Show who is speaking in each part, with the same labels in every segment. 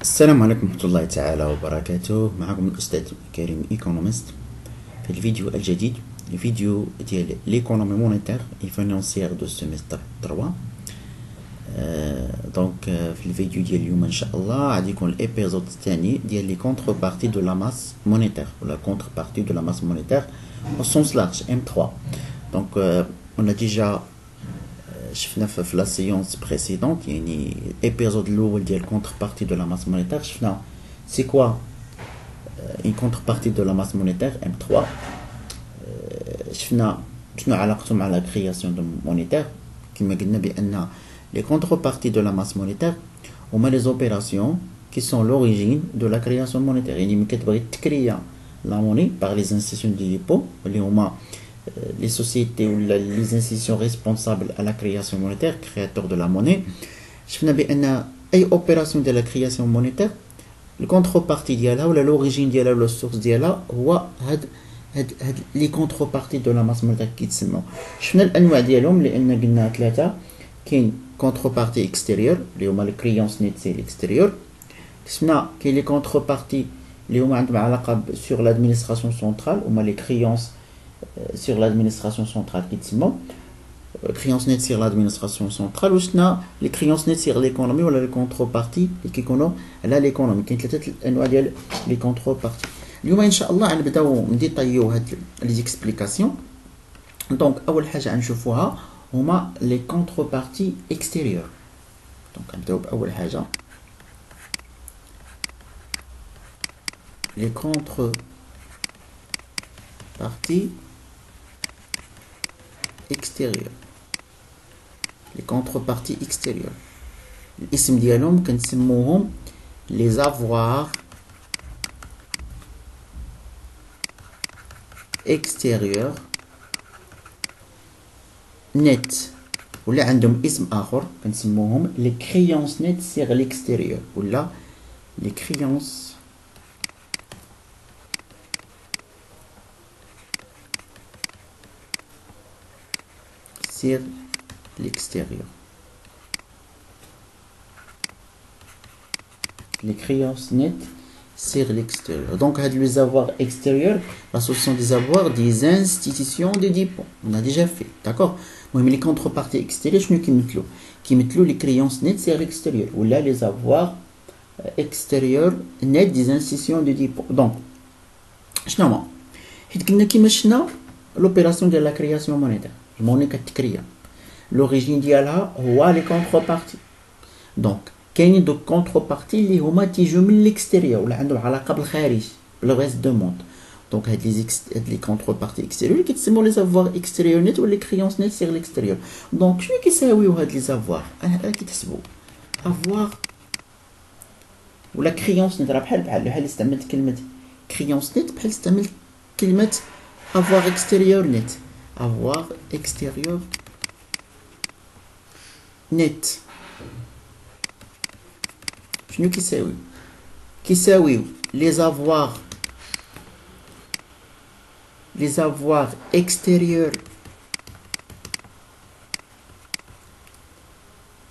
Speaker 1: السلام عليكم ورحمة الله تعالى وبركاته. معكم الأستاذ كريم ايكونومست في الفيديو الجديد، الفيديو ديال ليكونومي مونيتير اي فينانسيير دو سيمستر 3. دونك في الفيديو ديال اليوم ان شاء الله غادي يكون الابيزود الثاني ديال لي كونتر بارتي دو لا ماس مونيتير ولا كونتر بارتي دو لا ماس مونيتير au sens large M3. Donc on a déjà شفنا في لا سيونس بريسيدونت يعني الابيزود الاول ديال كونتر بارتي دو لا ماس مونيتير شفنا سي كوا اون كونتر بارتي دو لا ماس مونيتير M3. شفنا شنو علاقته مع لا كرياسيون دو مونيتير. كما قلنا بان لي كونتر بارتي دو لا ماس مونيتير هما لي زوبيراسيون كي سون لوريجين دو لا كرياسيون مونيتير. يعني ملي كتبغي تكريا لا موني باغ لي انستيتيون دي ديبو اللي هما les sociétés ou les institutions responsables à la création monétaire, créateurs de la monnaie. Je fais une opération de la création monétaire, le contrepartie ديالها ولا l'origine ديالها ولا source ديالها هو هاد les contreparties de la masse monétaire كيتسموا. شفنا الانواع ديالهم لان قلنا ثلاثه. كاين contrepartie extérieure اللي هما les créances nettes c'est l'extérieur. شفنا كاين les contreparties اللي هما عندهم علاقه sur l'administration centrale هما les créances sur l'administration centrale qui تسمى créances nettes sur l'administration centrale. وشنا les créances nettes sur l'économie ولا les contreparties اللي كيكونوا على l'économie. كاين ثلاثه الانواع ديال les contreparties. اليوم ان شاء الله غنبداو نديطايو هاد لي زيكسبليكاسيون. دونك اول حاجه غنشوفوها هما les contreparties extérieures. دونك غنبداو باول حاجه les contreparties extérieures. Les contreparties extérieures الاسم ديالهم كنسموهم les avoirs extérieurs net ولا عندهم اسم اخر كنسموهم les créances nettes sur l'extérieur ولا les créances sur l'extérieur. Les créances nettes sur l'extérieur. Donc, les avoirs extérieurs, ce sont des avoirs des institutions de dépôt. On a déjà fait, d'accord? Mais les contreparties extérieures, qui mettent les créances nettes sur l'extérieur. Ou là, les avoirs extérieurs nets des institutions de dépôt. Donc, l'opération de la création monétaire. الموني كتكريا لوريجين ديالها هو لي كونتربارتي. دونك كاينين دو كونتربارتي اللي هما تيجيو من ليكستيريور ولا عندهم علاقه بالخارج بلو ريست دو موند. دونك هاد لي كونتربارتي اكستيريور اللي كيتسموا لي زافوار اكستيريور نيت ولا كريونس نيت سيغ ليكستيريور. دونك شنو كيساويو هاد لي زافوار؟ انا كيتحسبوا افوار ولا كريونس نيت راه بحال استعملت كلمه كريونس نيت بحال استعملت كلمه افوار اكستيريور نيت. avoir extérieur net شنو كيساوي les avoirs extérieurs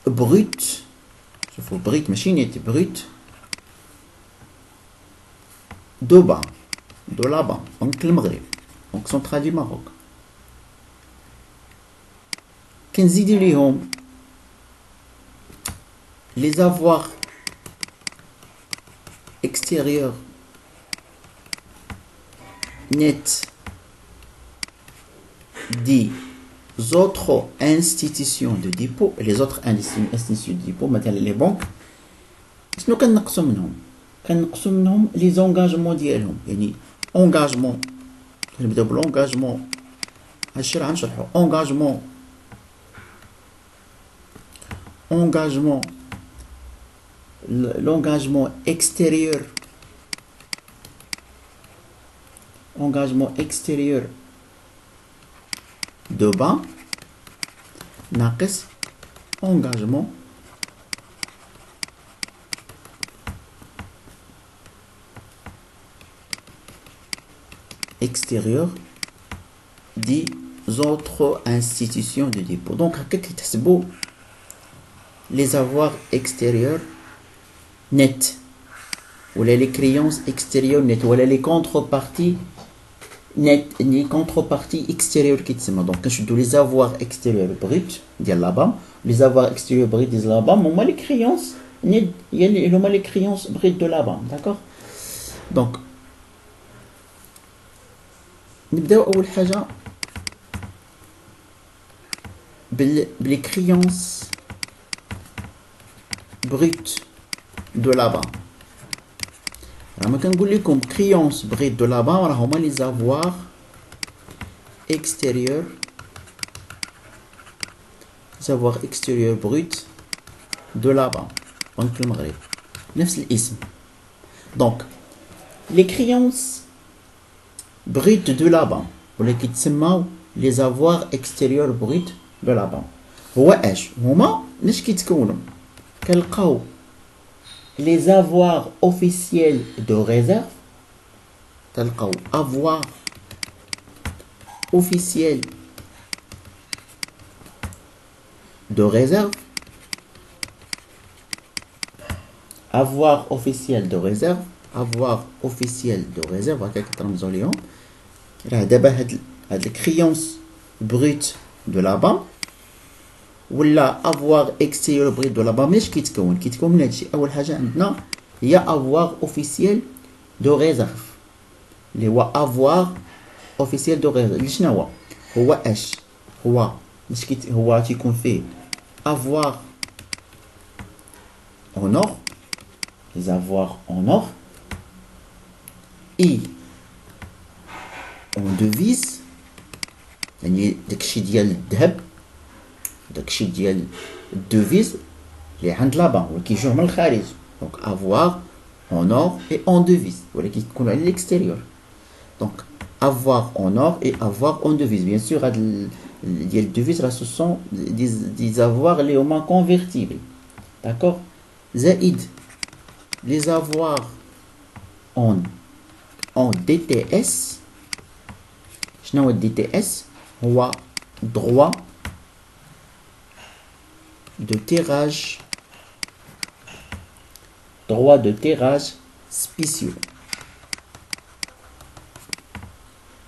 Speaker 1: brut شوفوا brut ماشي نيت brut دو لابا دونك المغرب دونك سونترال دي ماروك كنزيدو ليهم les avoirs extérieurs nets des autres institutions de dépôt. Les autres institutions de dépôt مثلا les banques شنو كنقصوا منهم les engagements ديالهم. يعني engagement نبداو بالانغاجمون هادشي راه غنشرحو. l'engagement extérieur de bas ناقص engagement extérieur des autres institutions de dépôt. Donc هكا كيتحسبوا les avoirs extérieurs nets ou les créances extérieures nettes, ou les contreparties nettes, les contreparties extérieures qui sont donc je dois les avoirs extérieurs bruts ديال la banque, les avoirs extérieurs bruts de la banque, هما les créances nettes, هما les créances brutes de la banque, d'accord. donc نبداو اول حاجه les créances brutes de la banque. Alors, quand vous comme créances brutes de la banque, on va les avoirs extérieurs, bruts de la banque. Donc, le Maghreb. Donc, les créances brutes de la banque, ou les avoirs extérieurs bruts de la banque. هو اش هما ناش كيتكونوا كنلقاو les avoirs officiels de réserve, تلقاو avoirs officiels de réserve, avoir officiel de réserve, avoir officiel de réserve, هكا كنرمزوا ليهم. راه دابا هاد الكريونس brut de la banque ولا avoir extérieur brut de la banque ماش كيتكون من هادشي. اول حاجه عندنا هي avoir officiel de réserve اللي هو avoir officiel de réserve. اللي شنو هو اش هو مش هو تيكون فيه avoir en or, les avoirs en or et en devise, يعني داكشي ديال الذهب داكشي ديال الدوفيز اللي عند لا بان ولكن كيجيو من الخارج. دونك avoir en or et en devise ولكن كيكونوا على l'extérieur. دونك avoir en or et avoir en devise. bien sûr هاد ديال الدوفيز راه ce sont des avoirs اللي هما convertibles, d'accord. زائد les avoirs en DTS. شنو هو DTS؟ هو droit de tirage spéciaux.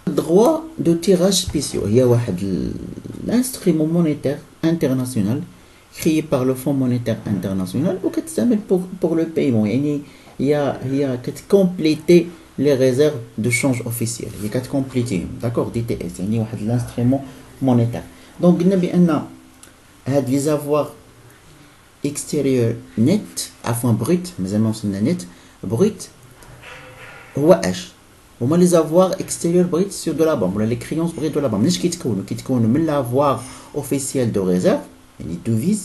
Speaker 1: droit de tirage spéciaux هي واحد l'instrument monétaire international créé par le Fonds monétaire international وكتستعمل pour le paiement. يعني هي كتكومبليتي les réserves de change officielles. هي كتكومبليتيهم, d'accord. DTS يعني واحد l'instrument monétaire. donc قلنا بان هاد les avoirs extérieurs net عفوا brut مازال ما وصلنا net brut هو اش هما les avoirs extérieurs bruts sur de la banque ولا les créances brutes de la banque. مناش كيتكونوا من l'avoir officiel de réserve يعني devise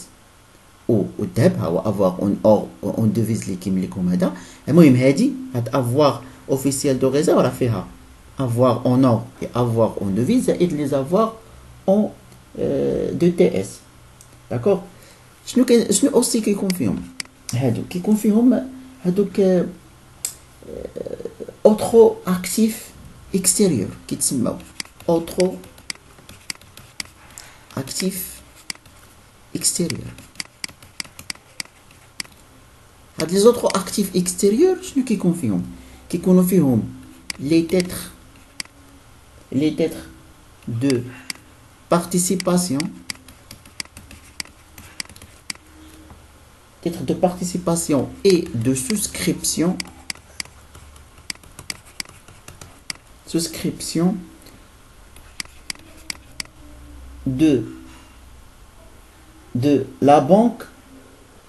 Speaker 1: او الذهب هو avoir en or en devise اللي كيملكهم هذا. المهم هادي هاد avoir officiel de réserve راه فيها avoir en or et avoir en devise زائد les avoirs en DTS, d'accord. شنو اوسي كيكون فيهم هادو كيكون فيهم هادوك autre actif extérieur كيتسموا autre actif extérieur. هاد les autres actifs extérieurs شنو كيكون فيهم كيكونوا فيهم les titres de participation, titres de participation et de souscription de la banque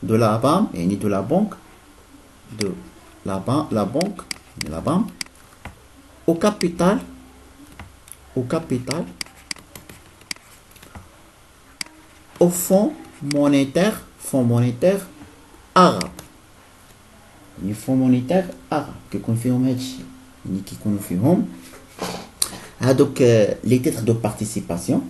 Speaker 1: de la BAM يعني de la banque au capital au fonds monétaire arabe. يعني fonds monétaire arabe كيكون فيهم هادشي يعني كيكونوا فيهم هادوك les titres de participation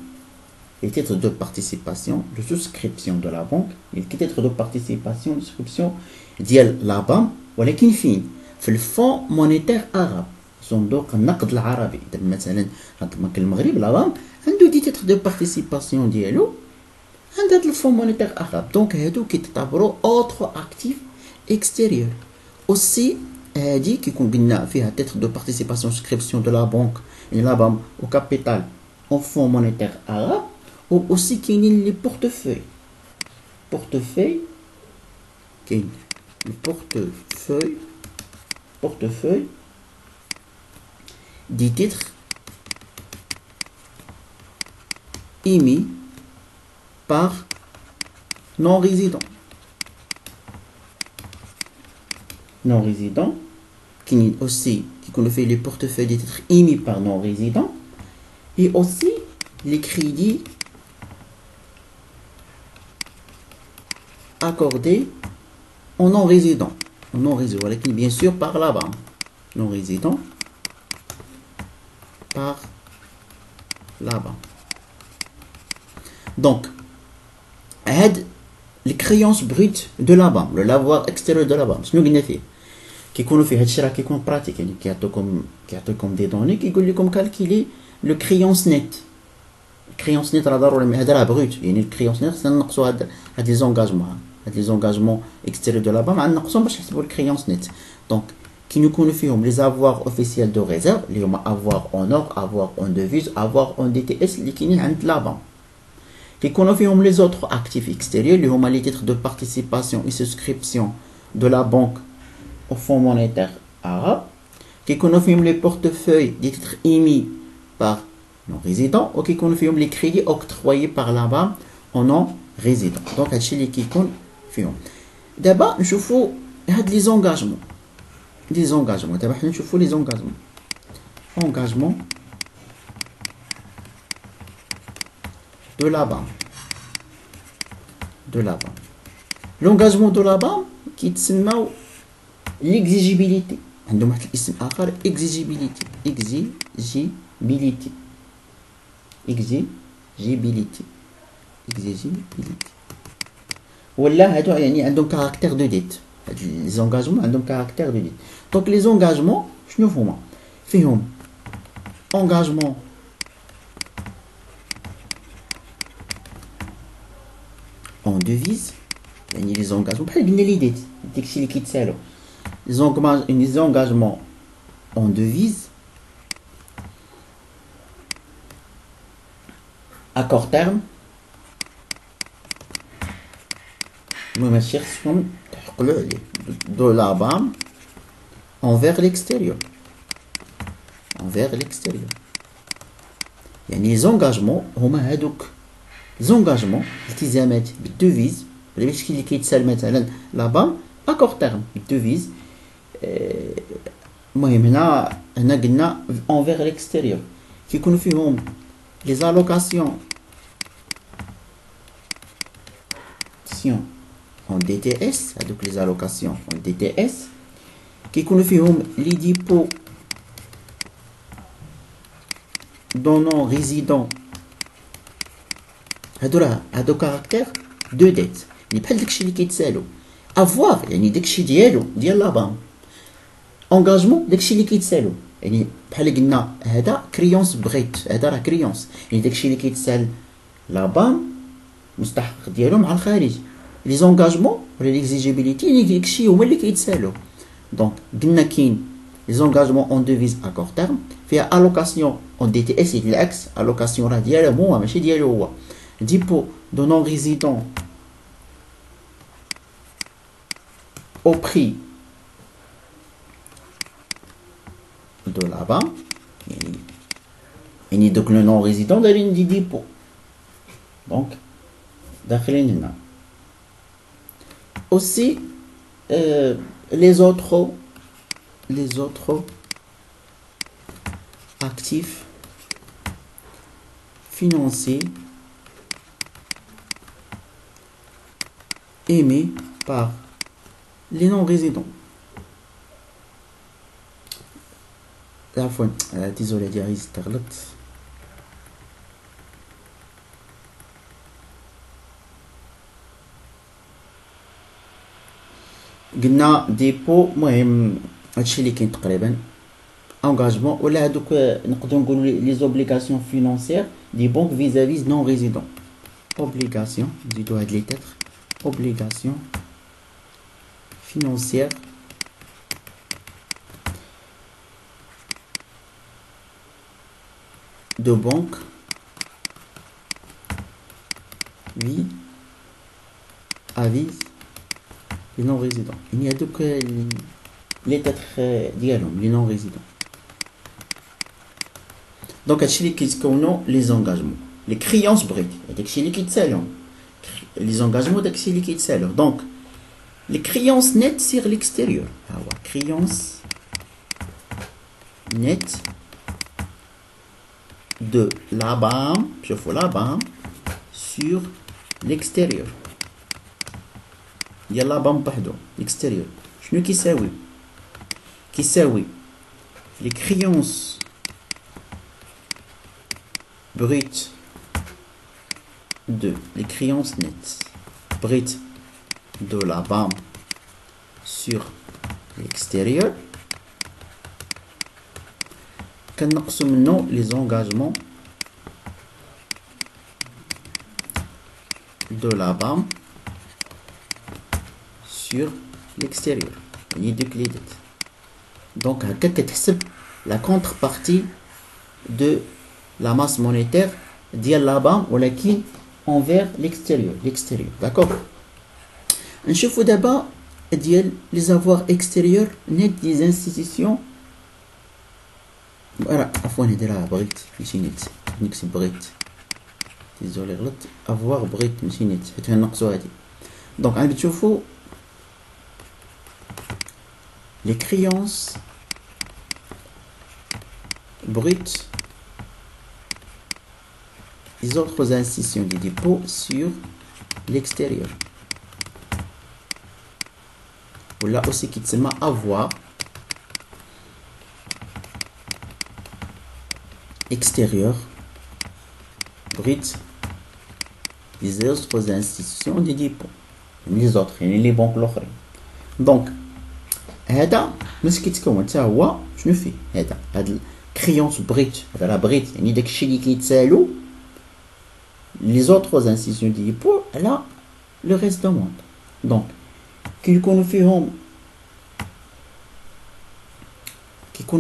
Speaker 1: de souscription de la banque. les titres de participation de souscription ديال la BAM ولكن فين في الفون مونيتير arabe صندوق النقد العربي. دابا مثلا بنك المغرب لا بام عنده دي تيتر دو بارتيسيباسيون ديالو عند هاد الفون مونيتير arabe. دونك هادو كيتعتبروا اوتر اكتيف اكستيريور. اوسي هادي كيكون قلنا فيها titre de participation souscription de la banque et la banque au capital au fonds monétaire arabe ou aussi كاينين les portefeuilles كاين le portefeuille des titres émis par non-résidents qui aussi qui fait les portefeuilles des titres émis par non-résidents et aussi les crédits accordés aux non-résidents bien sûr par la banque non-résidents par la banque. Donc les créances brutes de la banque, le lavoir extérieur de la banque, شنو قلنا فيه كيكونوا فيه هادشي راه كيكون براتيك يعني كيعطيكم دي دوني كيقول لكم كالكيلي لو كريونس نيت راه ضروري هذا راه بروت يعني الكريونس نيت خصنا نقصوا هاد لي زونغاجمون اكستيريور دو لا بانك نقصهم باش نحسبوا الكريونس نيت. دونك كيكونوا فيهم لي افوار اوفيسيال دو ريزيرف اللي هما افوار اون اور افوار اون ديفيز افوار اون دي تي اس اللي كاينين عند لا بانك. كيكونوا فيهم لي زوتر اكتيف اكستيريور اللي هما لي تيتر دو بارتيسيباسيون اي سوسكريبسيون دو لا بانك au fonds monétaire arabe qui confirme les portefeuilles des titres émis par non-résidents ou qui confirme les crédits octroyés par la banque aux non-résidents. Donc, c'est ce qui confirme. D'abord, nous voyons les engagements. D'abord, nous voyons les engagements. Engagement de la banque. L'engagement de la banque qui s'appelle l'exigibilité. عندهم واحد الاسم اخر exigibility ولا هادو يعني عندهم كاركتير دو ديت. هاد لي زونغاجمون عندهم كاركتير دو ديت. دونك لي زونغاجمون شنو هما فيهم engagement en devise يعني لي زونغاجمون بحال قلنا لي ديت داكشي اللي كيتسالو les engagements en devise à court terme de la banque envers l'extérieur يعني les engagements هما هادوك زونغاجمون التزامات بالديفيز ولا باش اللي كيتسال مثلا لا بانك à court terme بالديفيز. المهم هنا قلنا envers l'extérieur كيكونوا فيهم les allocations en DTS هذوك les allocations en DTS كيكونوا فيهم les dépôts de non-résidents هادو كاركتير دو ديت اللي بحال داكشي اللي كيتسالو افوار يعني داكشي ديال لا بانك انغاجمون داكشي اللي كيتسالو يعني بحال قلنا هذا كريونس بغيت هذا راه كريونس يعني داكشي اللي كيتسال لا بانك مستحق ديالو مع الخارج. لي زونغاجمون ولا ليكزيجيبيليتي يعني داكشي هما اللي كيتسالو. دونك قلنا كاين لي زونغاجمون اون ديفيز ا كور تيرم فيها الوكاسيون اون دي تي اس بالعكس الوكاسيون راه ديالهم هو ماشي ديالو هو. ديبو دو نون ريزيدون au prix de la banque يعني دوك لو نون ريزيدون دايرين دي ديبو دونك داخلين هنا. aussi les autres actifs financiers émis par les non-résidents. Désolé diarise تغلط. قلنا ديبو مهم هادشي اللي كاين تقريبا انغاجمون ولا هادوك نقدروا نقولوا لي زوبليغاسيون فينانسيير دي بونك فيزافيز نون ريزيدون. اوبليغاسيون نزيدو هاد لي تيتر اوبليغاسيون financière de banque lui avise les non-résidents. Il y a donc les تêtes ديالهم les non-résidents. Donc هادشي اللي كيتكونوا les engagements les créances بغيت داكشي اللي كيتسالوا les engagements داكشي اللي كيتسالوا. Donc les créances nettes sur l'extérieur. ها هو créances nettes de la BAM, شوفوا la BAM sur l'extérieur. ديال la BAM بحدو l'extérieur. شنو كيساوي؟ كيساوي les créances brutes de les créances nettes brutes de la BAM sur l'extérieur كنقصوا منه les engagements de la BAM sur l'extérieur. يعني دوك لي ديت. دونك هكا كتحسب la contrepartie de la masse monétaire ديال la BAM ولكن envers l'extérieur. D'accord. نشوفوا دابا ديال les avoirs extérieurs net des institutions. عفوا نديرها بغيت ماشي نيت نكتب بغيت ديزولي غلط افوار بغيت ماشي نيت حيت غنقصوا هادي. دونك عندك تشوفوا les créances brutes des autres institutions de dépôt sur l'extérieur. Voilà aussi qui تسمى avoir extérieur brut des autres institutions de dépôt. Les autres يعني les banques الاخرين. دونك هذا مش كيتكون حتى هو شنو فيه هاد الكريونس بريت هذا لا بريت يعني داكشي اللي كيتسالو les autres institutions de dépôt على le reste du monde. دونك كيكونوا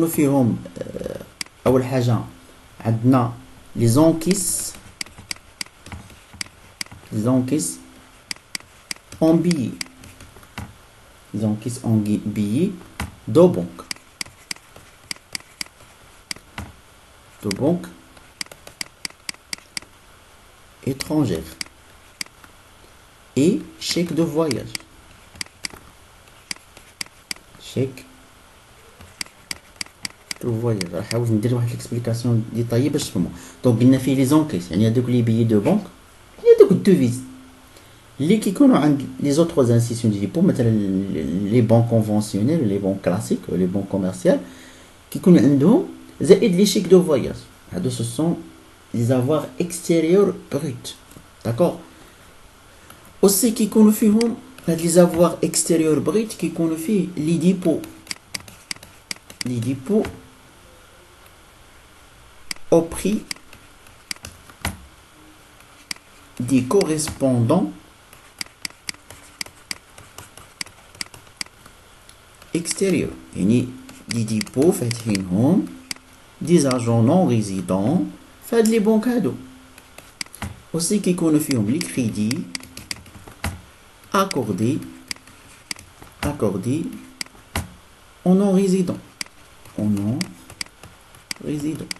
Speaker 1: فيهم اول حاجه عندنا les encaisses en billets. Les encaisses en billets de banque étrangère et chèque de voyage. Chèque de voyage. نحاول ندير واحد الاكسبليكاسيون ديطايي باش تفهموا. دونك قلنا فيه لي زونكيس يعني هذوك لي بيي دو بنك يعني هذوك الدوفيز اللي كيكونوا عند لي زوطخ انستيتيون دي ديبو مثلا لي بنك كونفونسيونيل لي بنك كلاسيك لي بنك كوميرسيال كيكون عندهم زائد لي شيك دو فواياج. هادو سو سون لي افوار اكستيريور بروت. داكور. اوسي كيكونوا فيهم هاد لي زافوار اكستيريور بروت كيكونوا فيه لي ديبو au prix des correspondants extérieurs. يعني دي ديبو فاتحينهم دي agents non résidents فهاد لي بنك هادو. aussi كيكونوا فيهم لي crédits accordés aux non résidents.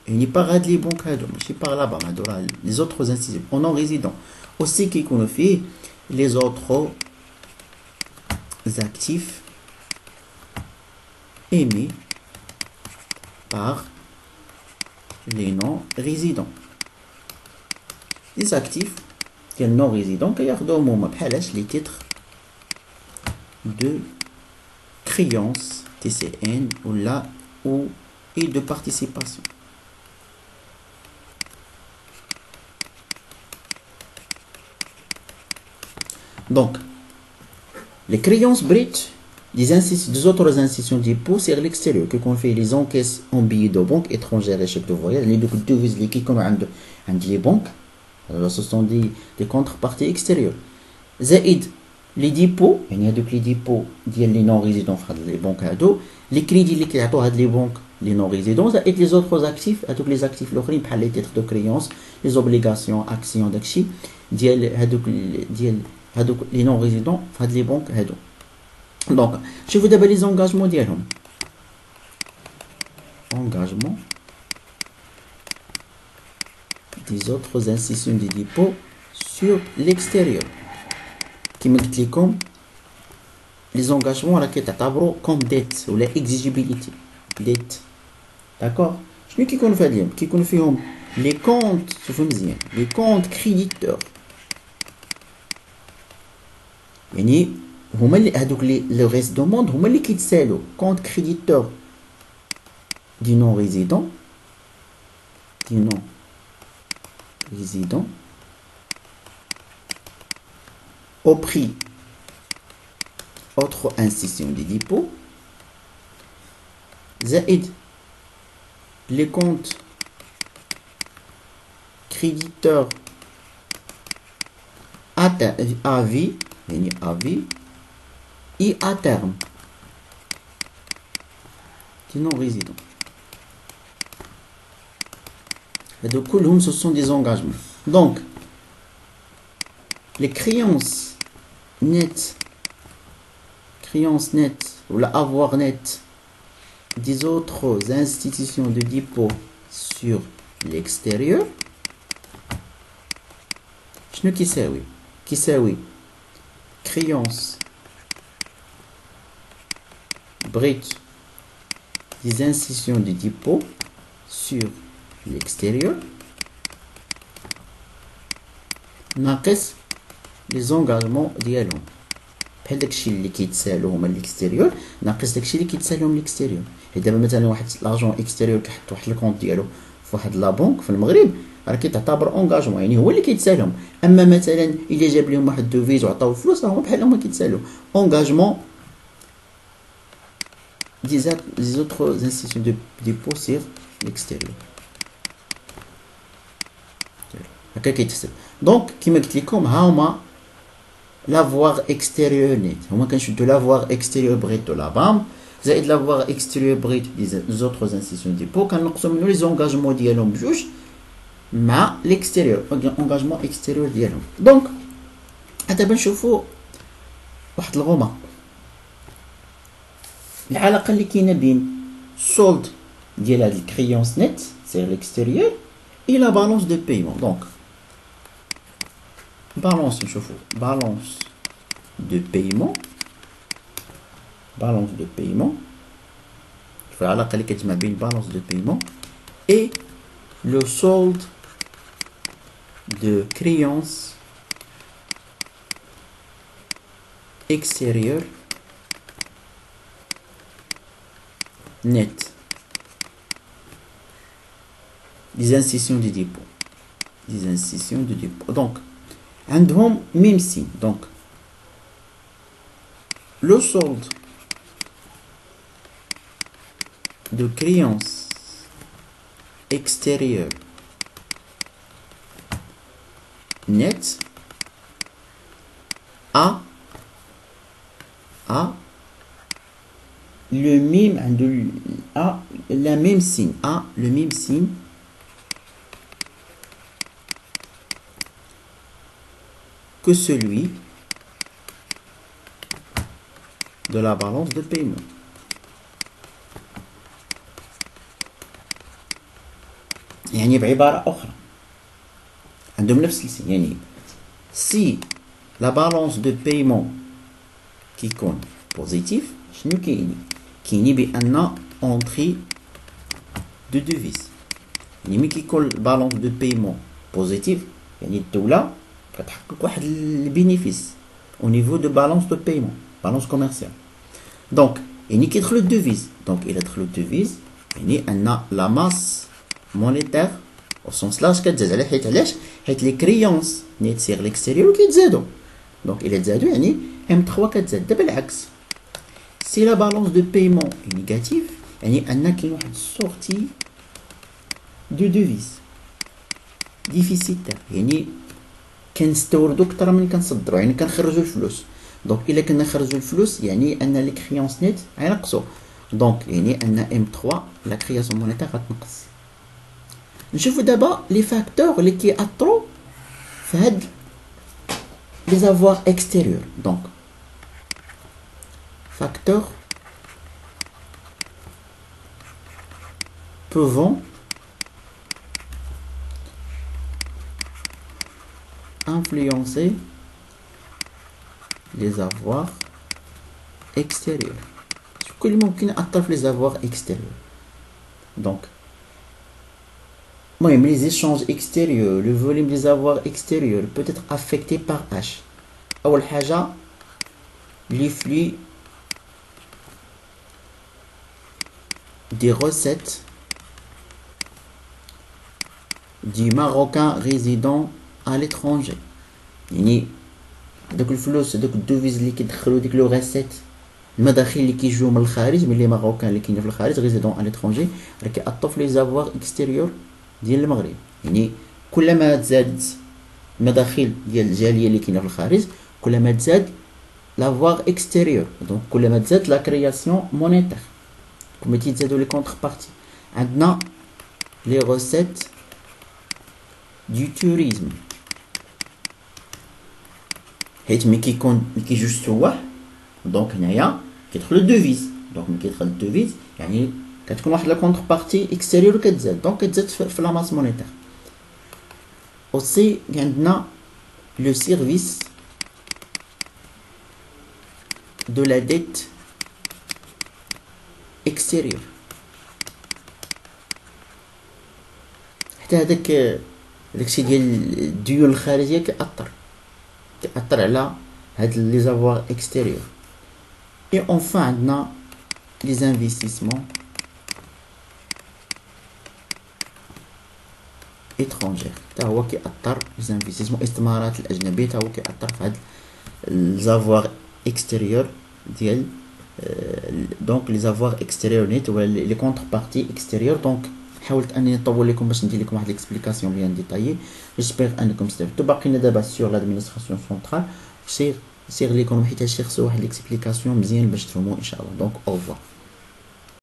Speaker 1: يعني par هاد لي بنك هادو ماشي par là-bas هادو راه les autres institutions aux non résidents. aussi كيكونوا فيه les autres actifs émis par les non-résidents. Les actifs ديال non-résidents كياخدوهم هما بحالاش les titres de créance TCN ou et de participation. Donc, les créances brutes des autres institutions de dépôt sur l'extérieur, que qu'on fait les encaisses en billets de banque étrangères et chèques de voyage, les devises qui sont عند les banques, alors ce sont des contreparties extérieures. زائد les dépôts, يعني هذوك les dépôts ديال les non résidents في هاد les banques هادو, les crédits اللي كيعطوا هاد les banques les non-résidents et les autres actifs, هذوك les actifs الاخرين بحال les titres de créance, les obligations, actions داكشي ديال هذوك les non-résidents في هاد les banques هادو. Donc شوفوا دابا les engagements ديالهم. Engagement des autres institutions de dépôt sur l'extérieur. كيما قلت لكم les engagements راه كيتعتبروا comme dette ولا exigibility dette. D'accord. شنو كيكونوا في هادهم؟ كيكونوا فيهم les comptes، شوفوا مزيان، les comptes créditeurs، يعني هما اللي هادوك لي ريست دوموند هما اللي كيتسالوا compte créditeur du non résident au prix autre institution de dépôt زائد les comptes créditeurs à vie يعني à vie et à terme du non résident. هادو كلهم ce sont des engagements. Donc les créances nettes ou la avoir net des autres institutions de dépôt sur l'extérieur شنو كيساوي créance brute des institutions de dépôt sur l'extérieur ناقص les engagements ديالهم بحال داكشي اللي كيتسالو هما الاكستيريور ناقص داكشي اللي كيتسالهم الاكستيريور. دابا مثلا واحد لارجون اكستيريور كيحط واحد الكونت ديالو في واحد لا بنك في المغرب راه كيتعتبر اونغاجمون، يعني هو اللي كيتسالهم. اما مثلا الا جاب لهم واحد دوفيز وعطاو الفلوس هما بحال هما كيتسالوا اونغاجمون des autres institutions de dépôt sur l'extérieur. هكا كيتحسب. دونك كيما قلت لكم ها هما l'avoir extérieur net هما كنشدو l'avoir extérieur brut de la BAM زائد l'avoir extérieur brut des autres institutions de dépôt كنقصو منو لي زونغاجمون ديالهم بجوج مع l'extérieur engagement extérieur ديالهم. دونك دابا نشوفو واحد الغومه العلاقه اللي كاينه بين السولد ديال هاد الكريونس نت سير l'extérieur et la balance de paiement. Donc balance نشوفو balance de paiement في العلاقه اللي كتجمع بين balance de paiement et le solde de créance extérieure net des institutions de dépôt. Donc عندهم même signe. Donc le solde de créance extérieure net a le même signe que celui de la balance de paiement. يعني بعبارة أخرى عندهم نفس السين. يعني si la balance de paiement كيكون positif شنو كيعني بأن entrée de devise. يعني ملي كيكون balance de paiement positif يعني الدولة كتحقق واحد البينيفيس au niveau de balance de paiement balance commerciale. donc يعني كيدخلوا الدوفيز. donc إلا دخلوا الدوفيز يعني أن la masse monétaire au sens large كتزاد على علاش حيت لي كريونس نيت سيغ ليكستيريور كيتزادوا. donc إلا تزادوا يعني M3 كتزاد. دابا العكس si la balance de paiement est négative يعني أن كاين واحد السورتي دو دوفيز ديفيسيتير يعني كنستوردو اكثر من كنصدرو يعني كنخرجو الفلوس. دونك الا كنا نخرجو الفلوس يعني ان لي كريونس نيت غينقصو. Donc يعني أن M3 la création monétaire غتنقص. نشوفوا دابا les facteurs اللي كيأثروا في هاد les avoirs extérieurs. Donc facteurs pouvant influencer les avoirs extérieurs. كل ممكن يأثر في les avoirs extérieurs. Donc même les échanges extérieurs, le volume des avoirs extérieurs peut être affecté par H. أول حاجة les flux des recettes du Marocain résidant à l'étranger. يعني دوك الفلوس دوك الدوفيز اللي كيدخلوا ديك لو ريسيت المداخيل اللي كيجيو من الخارج من لي ماروكان اللي كاينين في الخارج ريزيدون على ليترونجي راه كيأثروا في لي زافوار اكستيريور ديال المغرب. يعني كلما تزادت المداخيل ديال الجاليه اللي كاينه في الخارج كلما تزاد لافوار اكستيريور. دونك كلما تزاد لا كرياسيون مونيتير كلما تزادوا لي كونتر بارتي. عندنا لي روسيت دو توريزم حيت ملي كيجيو السواح دونك هنايا كيدخل الدوفيز. دونك ملي كيدخل الدوفيز يعني كتكون واحد لا كونتر بارتي اكستيريور كتزاد دونك كتزاد في لا ماس مونيتير. اوسي عندنا لو سيرفيس دو لا ديت اكستيريور. حتى داكشي ديال الديون الخارجيه كيأثر على هاد لي زافوار اكستيريور. اي اونفان عندنا لي زانفيستيسمون étrangère حتى هو كيأثر لي زانفيستيسمون الاستثمارات الاجنبيه حتى هو كيأثر في هاد الزافوار اكستيريور ديال دونك لي زافوار اكستيريور نيت ولا لي كونتر بارتي اكستيريور. دونك حاولت انني نطول لكم باش ندير لكم واحد ليكسبليكاسيون بيان ديتايي. جيسبر انكم استفدتوا. باقينا دابا سور لادمينستراسيون سونطرال سير ليكم حيت هادشي خصو واحد ليكسبليكاسيون مزيان باش تفهموا ان شاء الله. دونك اوفر.